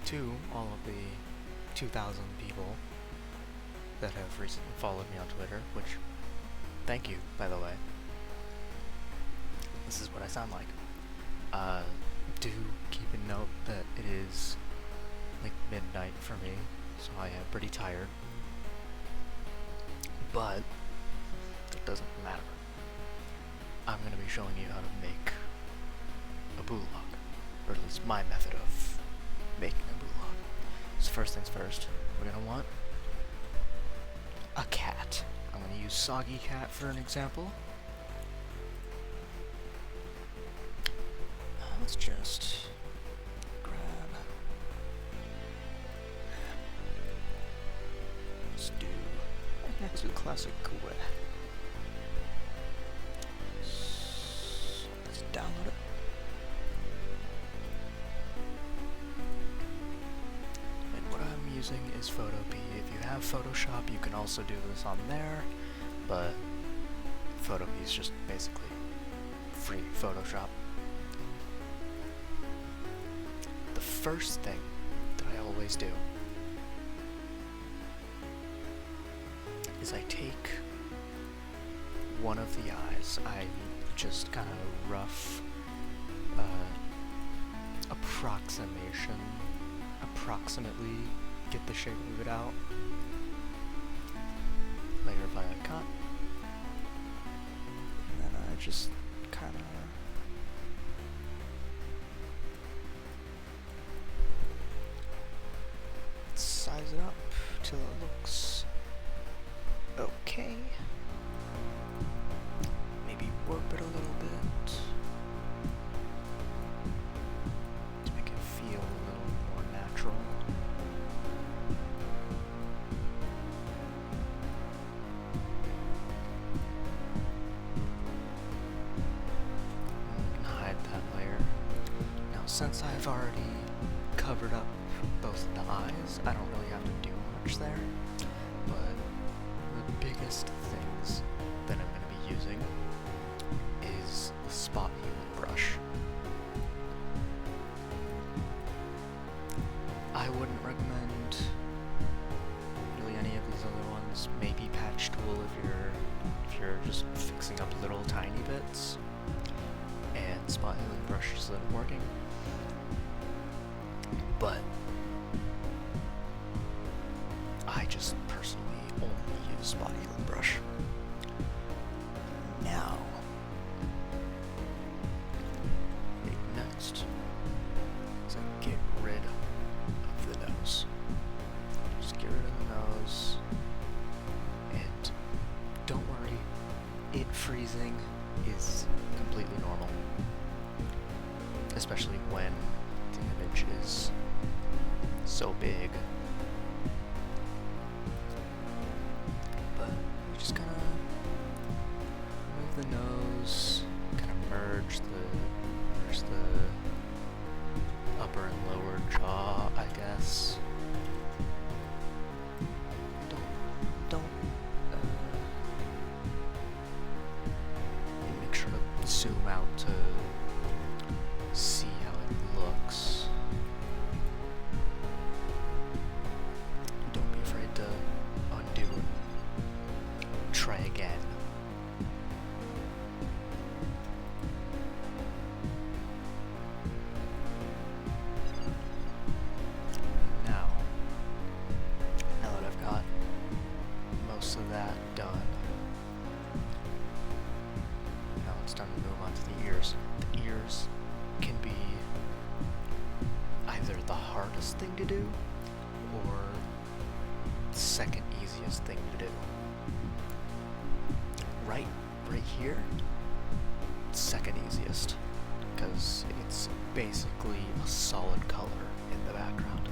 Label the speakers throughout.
Speaker 1: to all of the 2,000 people that have recently followed me on Twitter, which, thank you, by the way. This is what I sound like. Do keep a note that it is like midnight for me, so I am pretty tired. But it doesn't matter. I'm going to be showing you how to make a Bulog, or at least my method of making a Bulog. So first things first, we're going to want a cat. I'm going to use Soggy Cat for an example. Let's just grab, let's do classic way. Let's download it. And what I'm using is Photopea. If you have Photoshop, you can also do this on there, but Photopea is just basically free Photoshop. The first thing that I always do is I take one of the eyes. I just kind of rough approximately get the shape of it out. Layer via cut. And then I just kind of size it up till it looks okay. Maybe warp it a little bit to make it feel a little more natural. And we can hide that layer. Now, since I've already covered up both the eyes, I don't really have to do much there, but the biggest things that I'm going to be using is the spot healing brush. I wouldn't recommend really any of these other ones. Maybe patch tool if you're just fixing up little tiny bits, and spot healing brush is working. But I just personally only use spot healing brush. Now, next is I get rid of the nose. Just get rid of the nose, and don't worry, it freezing is completely normal, especially when the image is so big. But we just kind of move the nose, kind of merge the upper and lower jaw, I guess. Don't and make sure to zoom out to see how it looks. Don't be afraid to undo and try again. Now that I've got most of that done, now it's time to move on to the ears. The ears can be either the hardest thing to do or the second easiest thing to do. Right here, second easiest, because it's basically a solid color in the background.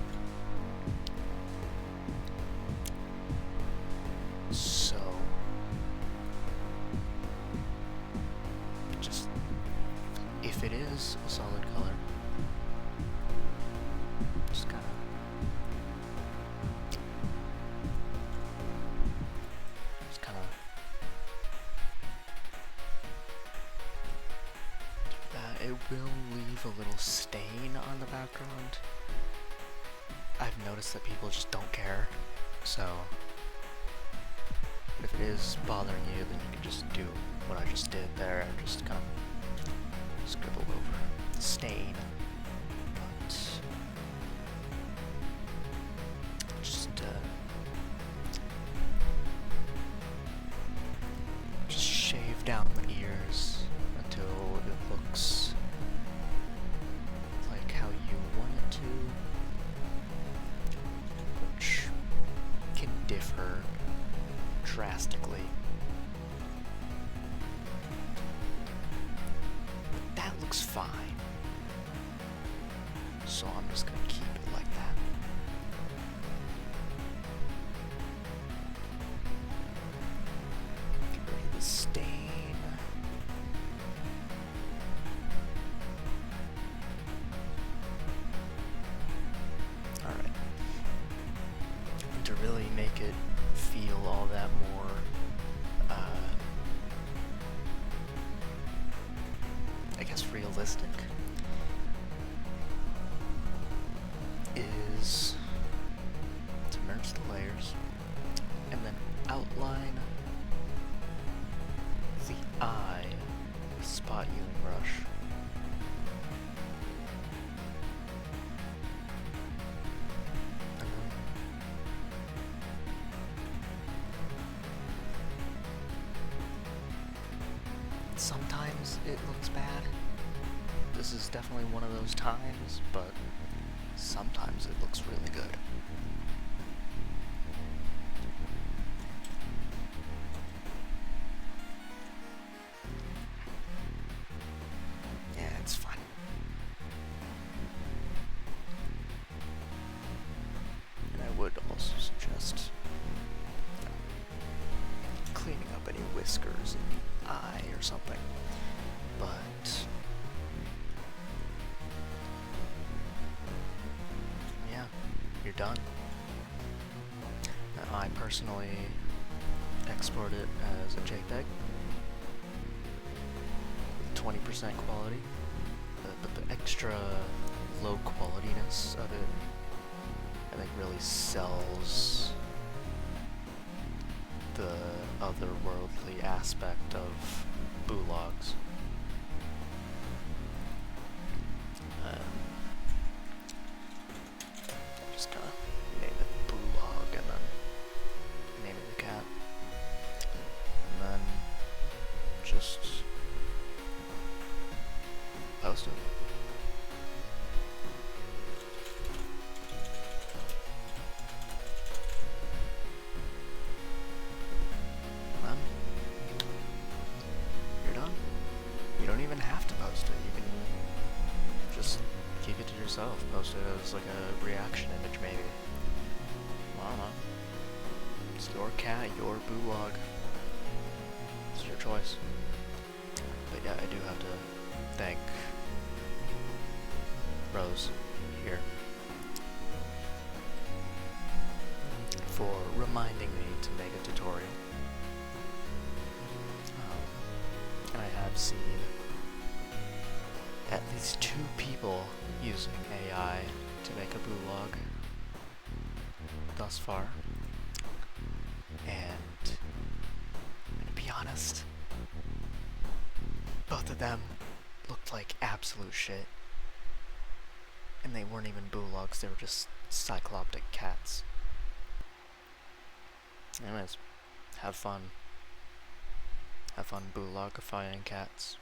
Speaker 1: So, just, if it is a solid color, just kind of it will leave a little stain on the background, I've noticed that people just don't care, so if it is bothering you, then you can just do what I just did there and just kind of scribble over the stain. But just shave down the ears until it looks like how you want it to, which can differ drastically. But that looks fine. So I'm just gonna keep it like that. Get rid of the stain. Alright. And to really make it feel all that more I guess realistic is to merge the layers and then outline the eye with spot healing brush. Sometimes it looks bad. This is definitely one of those times, but sometimes it looks really good. Yeah, it's fun. And I would also suggest cleaning up any whiskers in the eye or something, but yeah, you're done. Now, I personally export it as a JPEG with 20% quality, but the extra low qualityness of it I think really sells the otherworldly aspect of Bulogs. Just gonna name it Bulog and then name it the cat. And then just post it. You don't even have to post it. You can just keep it to yourself. Post it as like a reaction image, maybe. I don't know. It's your cat, your Bulog. It's your choice. But yeah, I do have to thank Rose here for reminding me to make a tutorial. I have seen at least 2 people using AI to make a Bulog thus far, and to be honest, both of them looked like absolute shit, and they weren't even Bulogs, they were just cycloptic cats. Anyways, have fun. Have fun Bulogifying cats.